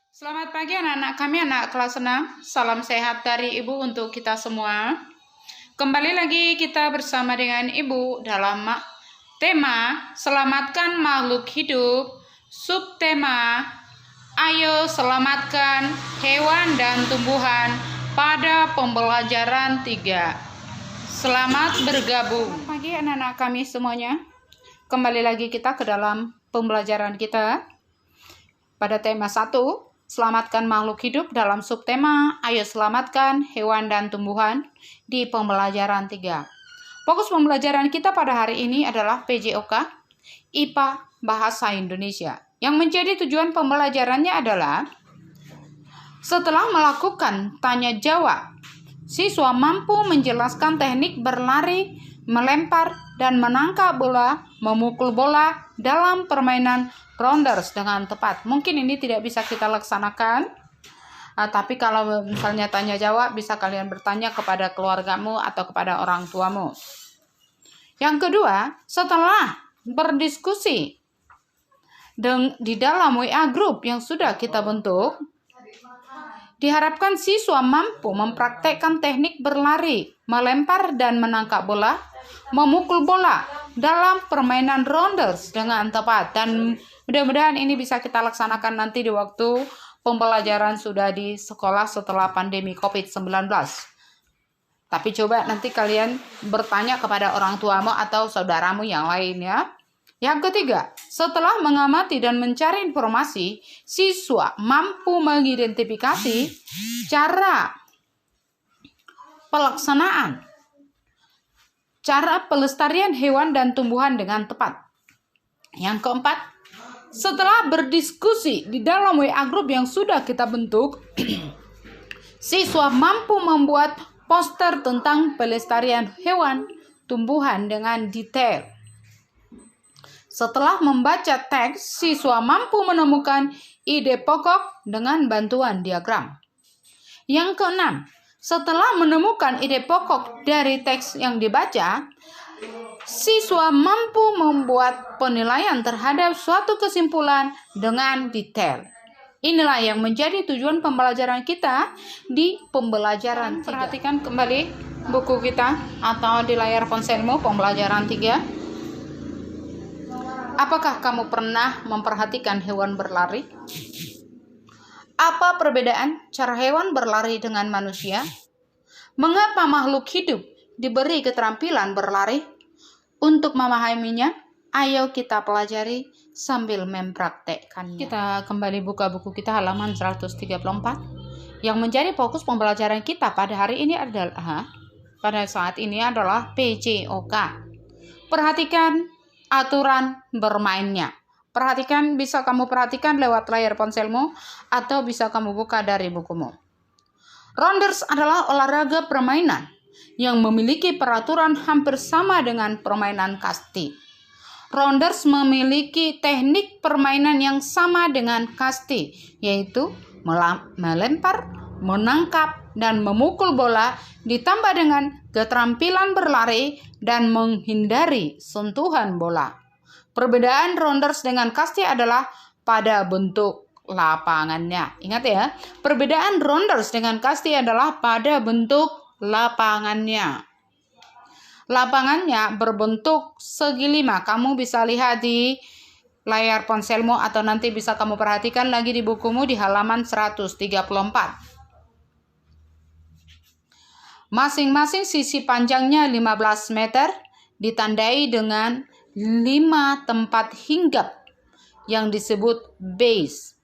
Selamat pagi anak-anak kami, anak kelas 6. Salam sehat dari Ibu untuk kita semua. Kembali lagi kita bersama dengan Ibu dalam tema Selamatkan Makhluk Hidup. Subtema Ayo Selamatkan Hewan dan Tumbuhan pada pembelajaran 3. Selamat bergabung. Selamat pagi anak-anak kami semuanya. Kembali lagi kita ke dalam pembelajaran kita pada tema 1. Selamatkan makhluk hidup dalam subtema Ayo Selamatkan Hewan dan Tumbuhan di pembelajaran 3. Fokus pembelajaran kita pada hari ini adalah PJOK IPA Bahasa Indonesia. Yang menjadi tujuan pembelajarannya adalah setelah melakukan tanya jawab, siswa mampu menjelaskan teknik berlari, melempar, dan menangkap bola, memukul bola dalam permainan rounders dengan tepat. Mungkin ini tidak bisa kita laksanakan, tapi kalau misalnya tanya jawab bisa kalian bertanya kepada keluargamu atau kepada orang tuamu. Yang kedua, setelah berdiskusi di dalam WA group yang sudah kita bentuk, diharapkan siswa mampu mempraktekkan teknik berlari, melempar dan menangkap bola, memukul bola dalam permainan rounders dengan tepat. Dan mudah-mudahan ini bisa kita laksanakan nanti di waktu pembelajaran sudah di sekolah setelah pandemi COVID-19. Tapi coba nanti kalian bertanya kepada orang tuamu atau saudaramu yang lain ya. Yang ketiga, setelah mengamati dan mencari informasi, siswa mampu mengidentifikasi cara pelaksanaan, cara pelestarian hewan dan tumbuhan dengan tepat. Yang keempat, setelah berdiskusi di dalam WA group yang sudah kita bentuk, siswa mampu membuat poster tentang pelestarian hewan, tumbuhan dengan detail. Setelah membaca teks, siswa mampu menemukan ide pokok dengan bantuan diagram. Yang keenam, setelah menemukan ide pokok dari teks yang dibaca, siswa mampu membuat penilaian terhadap suatu kesimpulan dengan detail. Inilah yang menjadi tujuan pembelajaran kita di pembelajaran 3. Perhatikan kembali buku kita atau di layar ponselmu pembelajaran 3. Apakah kamu pernah memperhatikan hewan berlari? Apa perbedaan cara hewan berlari dengan manusia? Mengapa makhluk hidup diberi keterampilan berlari? Untuk memahaminya, ayo kita pelajari sambil mempraktekkannya. Kita kembali buka buku kita halaman 134. Yang menjadi fokus pembelajaran kita pada hari ini adalah PJOK. Perhatikan aturan bermainnya. Bisa kamu perhatikan lewat layar ponselmu atau bisa kamu buka dari bukumu. Rounders adalah olahraga permainan yang memiliki peraturan hampir sama dengan permainan kasti. Rounders memiliki teknik permainan yang sama dengan kasti, yaitu melempar, menangkap, dan memukul bola, ditambah dengan keterampilan berlari dan menghindari sentuhan bola. Perbedaan rounders dengan kasti adalah pada bentuk lapangannya. Ingat ya, perbedaan rounders dengan kasti adalah pada bentuk lapangannya. Lapangannya berbentuk segi 5. Kamu bisa lihat di layar ponselmu atau nanti bisa kamu perhatikan lagi di bukumu di halaman 134. Masing-masing sisi panjangnya 15 meter ditandai dengan 5 tempat hinggap yang disebut base.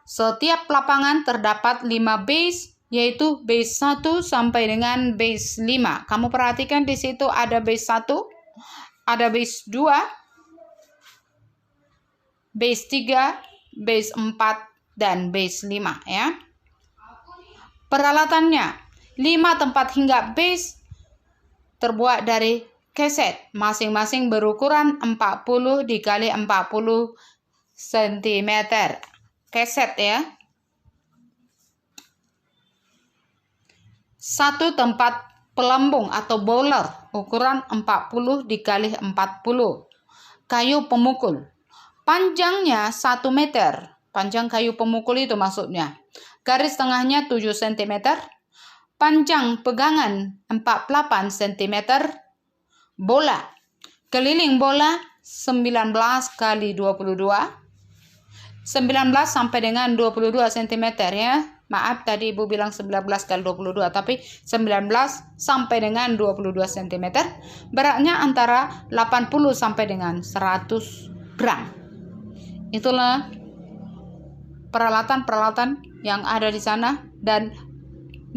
Setiap lapangan terdapat 5 base, yaitu base 1 sampai dengan base 5. Kamu perhatikan di situ ada base 1, ada base 2, base 3, base 4, dan base 5 ya. Peralatannya 5 tempat hinggap base terbuat dari keset, masing-masing berukuran 40 x 40 cm. Keset ya. 1 tempat pelambung atau bowler ukuran 40 x 40. Kayu pemukul. Panjangnya 1 meter. Panjang kayu pemukul itu maksudnya. Garis tengahnya 7 cm. Panjang pegangan 48 cm. Bola. Keliling bola 19 kali 22. 19 sampai dengan 22 cm ya. Maaf tadi Ibu bilang 19 kali 22, tapi 19 sampai dengan 22 cm. Beratnya antara 80 sampai dengan 100 gram. Itulah peralatan-peralatan yang ada di sana, dan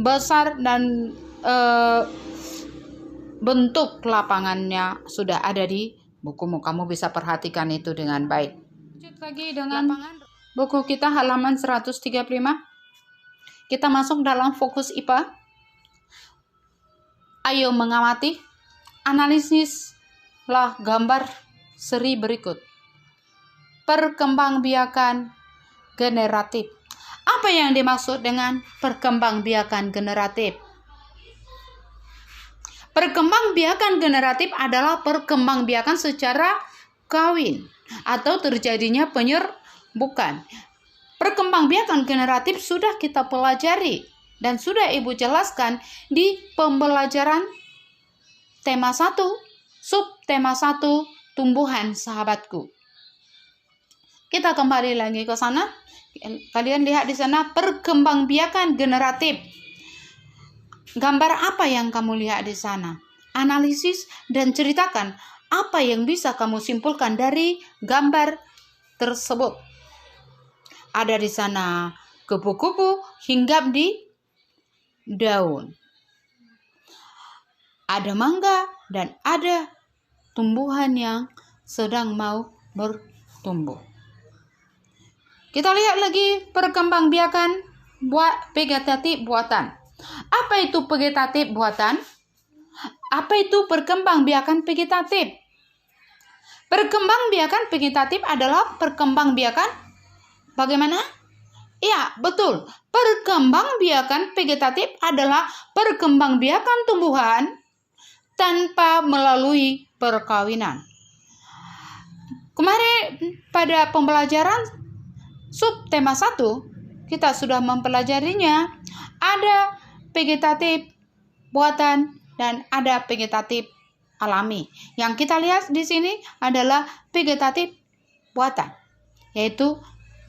besar dan bentuk lapangannya sudah ada di bukumu. Kamu bisa perhatikan itu dengan baik. Lanjut lagi dengan buku kita halaman 135. Kita masuk dalam fokus IPA. Ayo mengamati, analisislah gambar seri berikut. Perkembangbiakan generatif. Apa yang dimaksud dengan perkembangbiakan generatif? Perkembangbiakan generatif adalah perkembangbiakan secara kawin atau terjadinya penyerbukan. Perkembangbiakan generatif sudah kita pelajari dan sudah Ibu jelaskan di pembelajaran tema 1, subtema 1, tumbuhan sahabatku. Kita kembali lagi ke sana. Kalian lihat di sana perkembangbiakan generatif. Gambar apa yang kamu lihat di sana? Analisis dan ceritakan apa yang bisa kamu simpulkan dari gambar tersebut. Ada di sana kupu-kupu hinggap di daun. Ada mangga dan ada tumbuhan yang sedang mau bertumbuh. Kita lihat lagi perkembangbiakan vegetatif buatan. Apa itu vegetatif buatan? Apa itu perkembangbiakan vegetatif? Perkembangbiakan vegetatif adalah perkembangbiakan bagaimana? Ya, betul. Perkembangbiakan vegetatif adalah perkembangbiakan tumbuhan tanpa melalui perkawinan. Kemarin pada pembelajaran subtema 1 kita sudah mempelajarinya. Ada vegetatif buatan dan ada vegetatif alami. Yang kita lihat di sini adalah vegetatif buatan, yaitu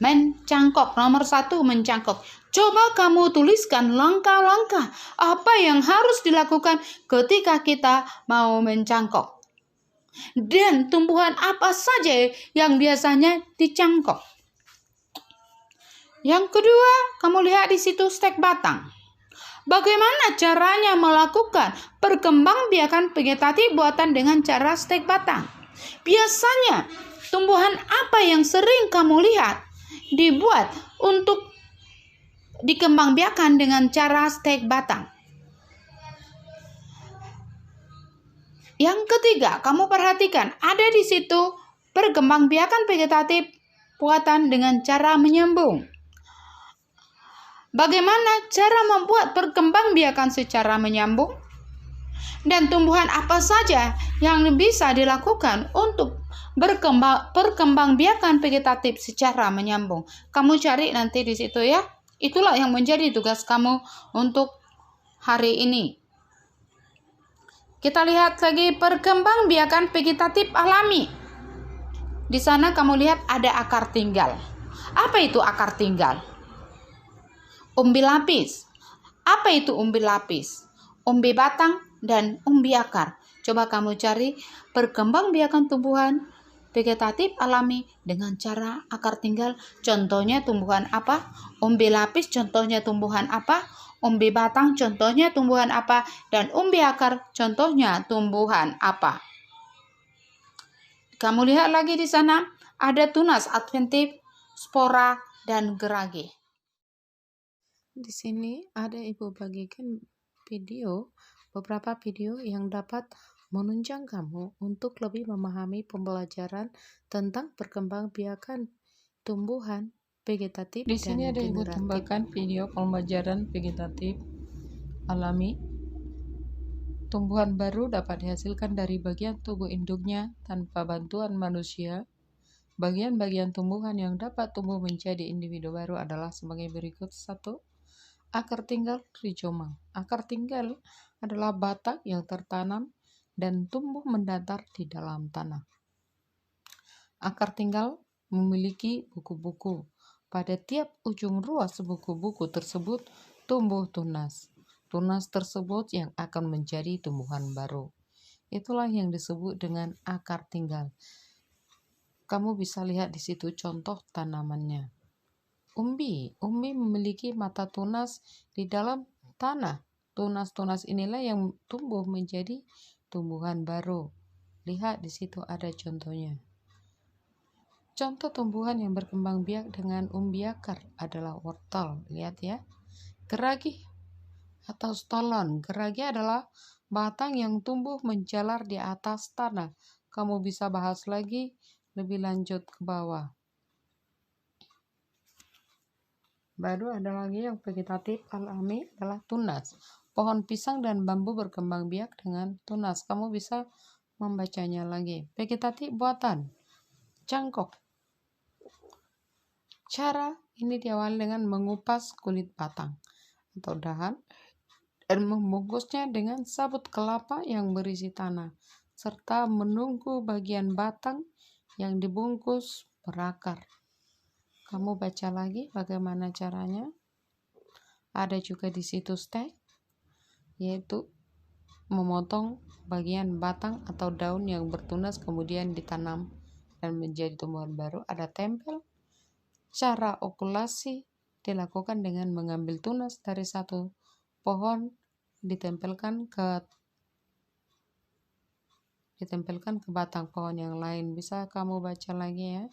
mencangkok. Nomor 1, mencangkok. Coba kamu tuliskan langkah-langkah apa yang harus dilakukan ketika kita mau mencangkok. Dan tumbuhan apa saja yang biasanya dicangkok. Yang kedua, kamu lihat di situ stek batang. Bagaimana caranya melakukan perkembangbiakan vegetatif buatan dengan cara stek batang? Biasanya, tumbuhan apa yang sering kamu lihat dibuat untuk dikembangbiakan dengan cara stek batang? Yang ketiga, kamu perhatikan ada di situ perkembangbiakan vegetatif buatan dengan cara menyambung. Bagaimana cara membuat perkembangbiakan secara menyambung? Dan tumbuhan apa saja yang bisa dilakukan untuk perkembangbiakan vegetatif secara menyambung? Kamu cari nanti di situ ya. Itulah yang menjadi tugas kamu untuk hari ini. Kita lihat lagi perkembangbiakan vegetatif alami. Di sana kamu lihat ada akar tinggal. Apa itu akar tinggal? Umbi lapis. Apa itu umbi lapis? Umbi batang dan umbi akar. Coba kamu cari perkembangbiakan tumbuhan vegetatif alami dengan cara akar tinggal. Contohnya tumbuhan apa? Umbi lapis contohnya tumbuhan apa? Umbi batang contohnya tumbuhan apa? Dan umbi akar contohnya tumbuhan apa? Kamu lihat lagi di sana ada tunas adventif, spora, dan gerage. Di sini ada Ibu bagikan beberapa video yang dapat menunjang kamu untuk lebih memahami pembelajaran tentang perkembangbiakan tumbuhan vegetatif dan generatif. Di sini ada Ibu tambahkan video pembelajaran vegetatif alami. Tumbuhan baru dapat dihasilkan dari bagian tubuh induknya tanpa bantuan manusia. Bagian-bagian tumbuhan yang dapat tumbuh menjadi individu baru adalah sebagai berikut. 1. Akar tinggal rizoma. Akar tinggal adalah batang yang tertanam dan tumbuh mendatar di dalam tanah. Akar tinggal memiliki buku-buku. Pada tiap ujung ruas buku-buku tersebut tumbuh tunas. Tunas tersebut yang akan menjadi tumbuhan baru. Itulah yang disebut dengan akar tinggal. Kamu bisa lihat di situ contoh tanamannya. Umbi memiliki mata tunas di dalam tanah. Tunas-tunas inilah yang tumbuh menjadi tumbuhan baru. Lihat di situ ada contohnya. Contoh tumbuhan yang berkembang biak dengan umbi akar adalah wortel. Lihat ya. Geragi atau stolon. Geragi adalah batang yang tumbuh menjalar di atas tanah. Kamu bisa bahas lagi lebih lanjut ke bawah. Baru ada lagi yang vegetatif alami adalah tunas. Pohon pisang dan bambu berkembang biak dengan tunas. Kamu bisa membacanya lagi. Vegetatif buatan. Cangkok. Cara ini diawali dengan mengupas kulit batang atau dahan dan membungkusnya dengan sabut kelapa yang berisi tanah, serta menunggu bagian batang yang dibungkus berakar. Kamu baca lagi bagaimana caranya. Ada juga di situ step, yaitu memotong bagian batang atau daun yang bertunas kemudian ditanam dan menjadi tumbuhan baru. Ada tempel. Cara okulasi dilakukan dengan mengambil tunas dari satu pohon ditempelkan ke batang pohon yang lain. Bisa kamu baca lagi ya.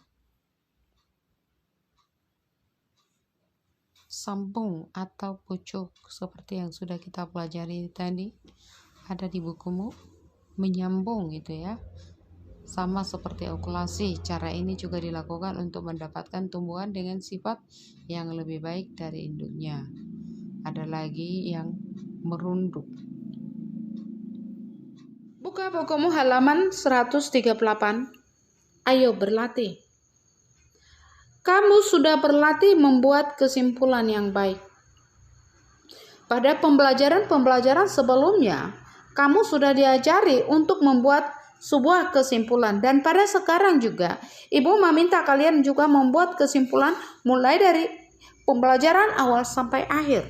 Sambung atau pucuk seperti yang sudah kita pelajari tadi ada di bukumu. Menyambung gitu ya. Sama seperti okulasi, cara ini juga dilakukan untuk mendapatkan tumbuhan dengan sifat yang lebih baik dari induknya. Ada lagi yang merunduk. Buka bukumu halaman 138. Ayo berlatih. Kamu sudah berlatih membuat kesimpulan yang baik. Pada pembelajaran sebelumnya, kamu sudah diajari untuk membuat sebuah kesimpulan. Dan pada sekarang juga, Ibu meminta kalian juga membuat kesimpulan mulai dari pembelajaran awal sampai akhir.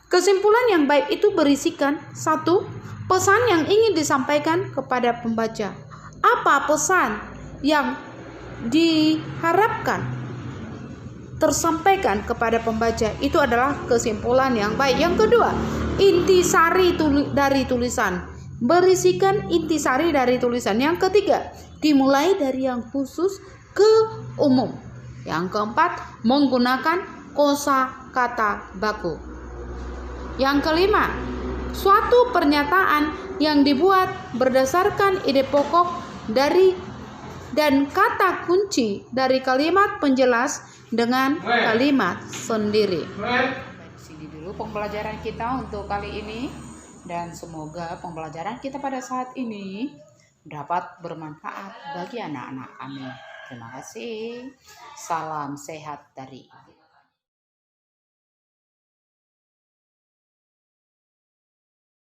Kesimpulan yang baik itu berisikan 1. Pesan yang ingin disampaikan kepada pembaca. Apa pesan yang diharapkan tersampaikan kepada pembaca? Itu adalah kesimpulan yang baik. Yang kedua, intisari dari tulisan. Berisikan intisari dari tulisan. Yang ketiga, dimulai dari yang khusus ke umum. Yang keempat, menggunakan kosakata baku. Yang kelima, suatu pernyataan yang dibuat berdasarkan ide pokok dan kata kunci dari kalimat penjelas dengan kalimat sendiri. Dari sini dulu pembelajaran kita untuk kali ini, dan semoga pembelajaran kita pada saat ini dapat bermanfaat bagi anak-anak kami. Terima kasih. Salam sehat dari Ibu.